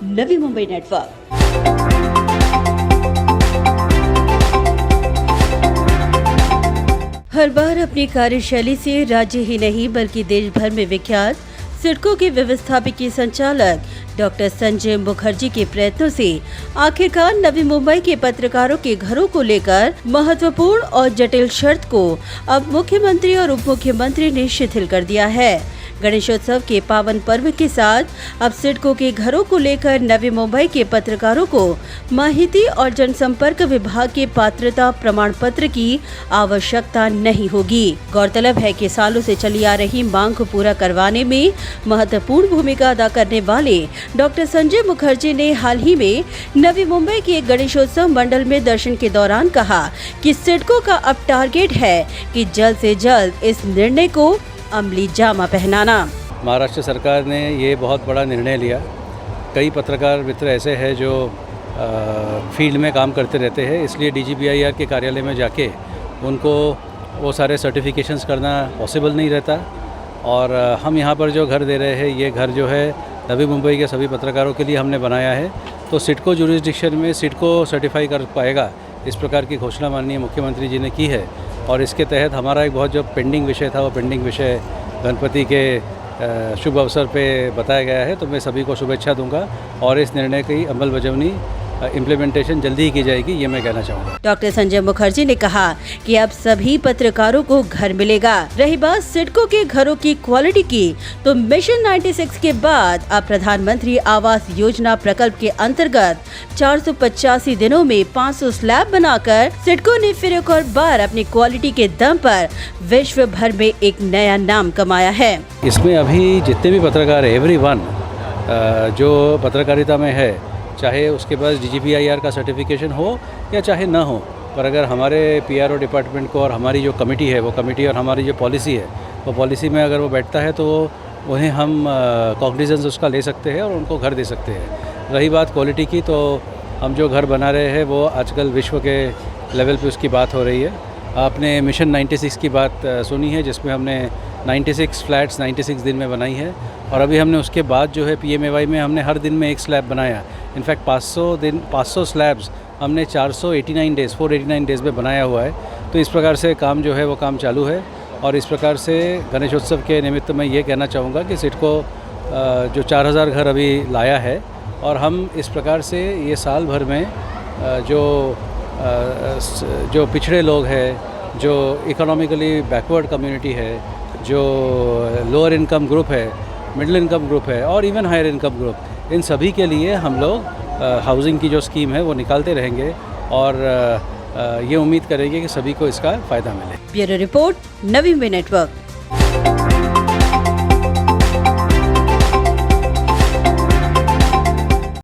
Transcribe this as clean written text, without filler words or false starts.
Navi Mumbai network. हर बार अपनी कार्यशैली से राज्य ही नहीं बल्कि देश भर में विख्यात सिडको के व्यवस्थापकीय संचालक डॉक्टर संजय मुखर्जी के प्रयत्नों से आखिरकार नवी मुंबई के पत्रकारों के घरों को लेकर महत्वपूर्ण और जटिल शर्त को अब मुख्यमंत्री और उप मुख्यमंत्री ने शिथिल कर दिया है। गणेशोत्सव के पावन पर्व के साथ अब सिडको के घरों को लेकर नवी मुंबई के पत्रकारों को माहिती और जनसंपर्क विभाग के पात्रता प्रमाण पत्र की आवश्यकता नहीं होगी। गौरतलब है कि सालों से चली आ रही मांग को पूरा करवाने में महत्वपूर्ण भूमिका अदा करने वाले डॉक्टर संजय मुखर्जी ने हाल ही में नवी मुंबई के गणेशोत्सव मंडल में दर्शन के दौरान कहा कि सिडको का अब टारगेट है कि जल्द से जल्द इस निर्णय को अमली जामा पहनाना। महाराष्ट्र सरकार ने ये बहुत बड़ा निर्णय लिया। कई पत्रकार मित्र ऐसे हैं जो फील्ड में काम करते रहते हैं, इसलिए DGPIR के कार्यालय में जाके उनको वो सारे सर्टिफिकेशंस करना पॉसिबल नहीं रहता। और हम यहाँ पर जो घर दे रहे हैं, ये घर जो है नवी मुंबई के सभी पत्रकारों के लिए हमने बनाया है। तो सिडको जुरिस्डिक्शन में सिडको सर्टिफाई कर पाएगा, इस प्रकार की घोषणा माननीय मुख्यमंत्री जी ने की है। और इसके तहत हमारा एक बहुत जो पेंडिंग विषय था, वो पेंडिंग विषय गणपति के शुभ अवसर पे बताया गया है। तो मैं सभी को शुभेच्छा दूंगा और इस निर्णय की अमलबजावनी इम्प्लीमेंटेशन जल्दी ही की जाएगी, ये मैं कहना चाहूँगा। डॉक्टर संजय मुखर्जी ने कहा कि अब सभी पत्रकारों को घर मिलेगा। रही बात सिडको के घरों की क्वालिटी की, तो मिशन 96 के बाद अब प्रधानमंत्री आवास योजना प्रकल्प के अंतर्गत 485 दिनों में 500 स्लैब बनाकर सिडको ने फिर एक और बार अपनी क्वालिटी के दम पर विश्व भर में एक नया नाम कमाया है। इसमें अभी जितने भी पत्रकार है, एवरीवन जो पत्रकारिता में है, चाहे उसके पास DGPIR का सर्टिफिकेशन हो या चाहे ना हो, पर अगर हमारे PRO डिपार्टमेंट को और हमारी जो कमेटी है, वो कमेटी और हमारी जो पॉलिसी है, वो पॉलिसी में अगर वो बैठता है तो उन्हें हम कॉग्निजेंस उसका ले सकते हैं और उनको घर दे सकते हैं। रही बात क्वालिटी की, तो हम जो घर बना रहे हैं वो आजकल विश्व के लेवल पे उसकी बात हो रही है। आपने मिशन 96 की बात सुनी है, जिसमें हमने 96 फ्लैट्स 96 दिन में बनाई है। और अभी हमने उसके बाद जो है PMAY में हमने हर दिन में एक स्लैब बनाया। इनफैक्ट 500 स्लैब्स हमने 489 डेज़ में बनाया हुआ है। तो इस प्रकार से काम जो है वो काम चालू है। और इस प्रकार से गणेशोत्सव के निमित्त मैं ये कहना चाहूँगा कि सिडको जो 4000 घर अभी लाया है, और हम इस प्रकार से ये साल भर में जो पिछड़े लोग हैं, जो इकोनॉमिकली बैकवर्ड कम्युनिटी है, जो लोअर इनकम ग्रुप है, मिडिल इनकम ग्रुप है और इवन हायर इनकम ग्रुप, इन सभी के लिए हम लोग हाउसिंग की जो स्कीम है वो निकालते रहेंगे और ये उम्मीद करेंगे कि सभी को इसका फ़ायदा मिले। Bureau report, Navi Mumbai network.